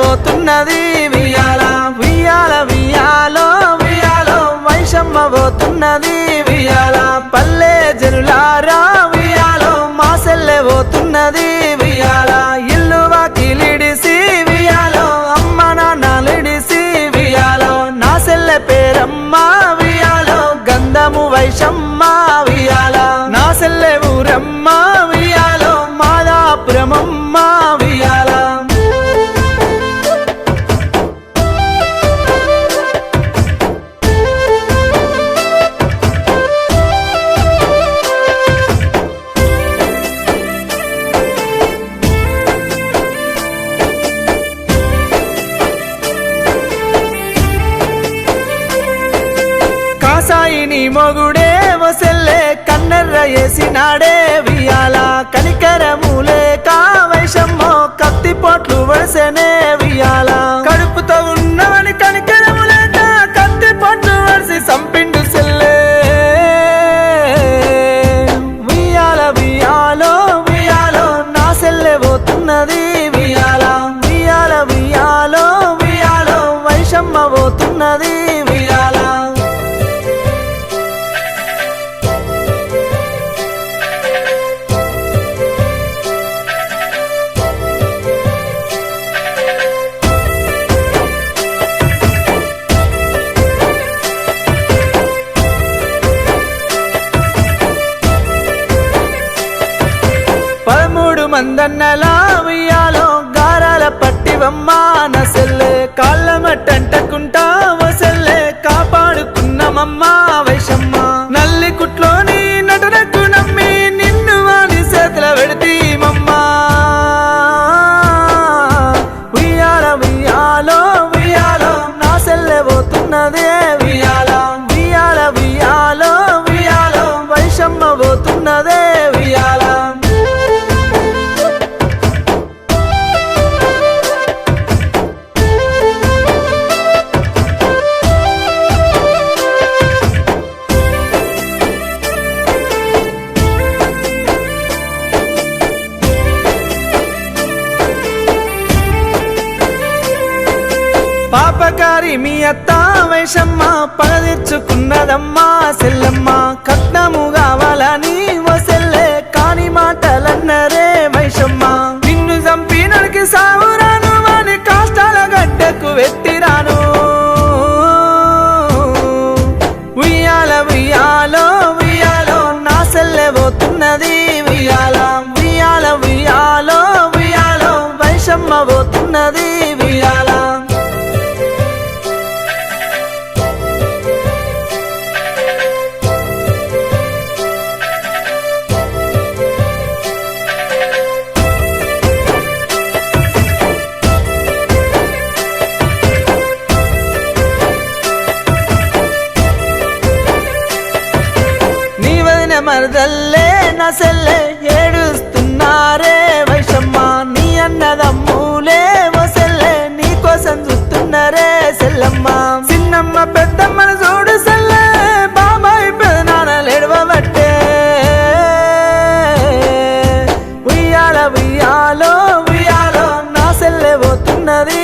పోతున్నది వియాల వియాల వియాలో వియాలో వైషమ్మ పోతున్నది వియాల పల్లె జనులారా వియాలో మా సెల్లె పోతున్నది వియాల ఇల్లు వాకిలిడిసి వియాలో అమ్మ నాన్నలిడిసి వియాలో నా సెల్లె పేరమ్మ వియాలో గంధము వైషమ్మ వియాల నా సెల్లె ఊరమ్మ వియాలో మాదాపురమమ్మ వియాల కాసాయిని మొగుడే వసెల్లే కన్నెర్ర వేసినాడే వియాల కనికరములే కావైషమ్మో కత్తిపోట్లు వడిసెనే వియాల కడుపుతో ఉన్నవని కనికరములేక కత్తిపోట్లు వడిసి సంపిండు సెల్లే వియాల వియాలో వియాలో నా సెల్లె పోతున్నది వియాల వియాల వియాలో వియాలో వైషమ్మ పోతున్నది వియాల మందన్నలా వియాలో గారాల పట్టివమ్మ నసెల్లే కాళ్ళ మట్టంటకుంటా వసెల్లే కాపాడుకున్నమమ్మ వైషమ్మ నల్లి కుట్లోని నటనకు నమ్మి నిన్ను వాని చేతుల పెడితీమమ్మ వియాల వియాలో వియాలో నా సెల్లె పోతున్నదే వియాల వియాల వియాలో వియాలో వైషమ్మ పోతున్నదే వియాల పాపకారి మీ అత్త వైషమ్మ పగదీర్చుకున్నదమ్మా సెల్లమ్మ కట్నము కావాలని వసెల్లే కాని మాటలన్నరే వైషమ్మ నిన్ను చంపినడికి సావురాను వాని కాష్టాల గడ్డకు వెట్టిరాను వియాల వియాలో వియాలో నా సెల్లె పోతున్నది వియాల వియాల వియాలో వియాలో వైషమ్మ పోతున్నది వియాల మరదల్లే నా సెల్లె ఏడుస్తున్నారే వైషమ్మ నీ అన్నదమ్ములే వసెల్లే నీ కోసం చూస్తున్నారే సెల్లమ్మ చిన్నమ్మ పెద్దమ్మను చూడు సెల్లె బాబాయ్ పెదనాన్నలేడవబట్టే ఉయ్యాల ఉయ్యాలో ఉయ్యాలో నా సెల్లె పోతున్నది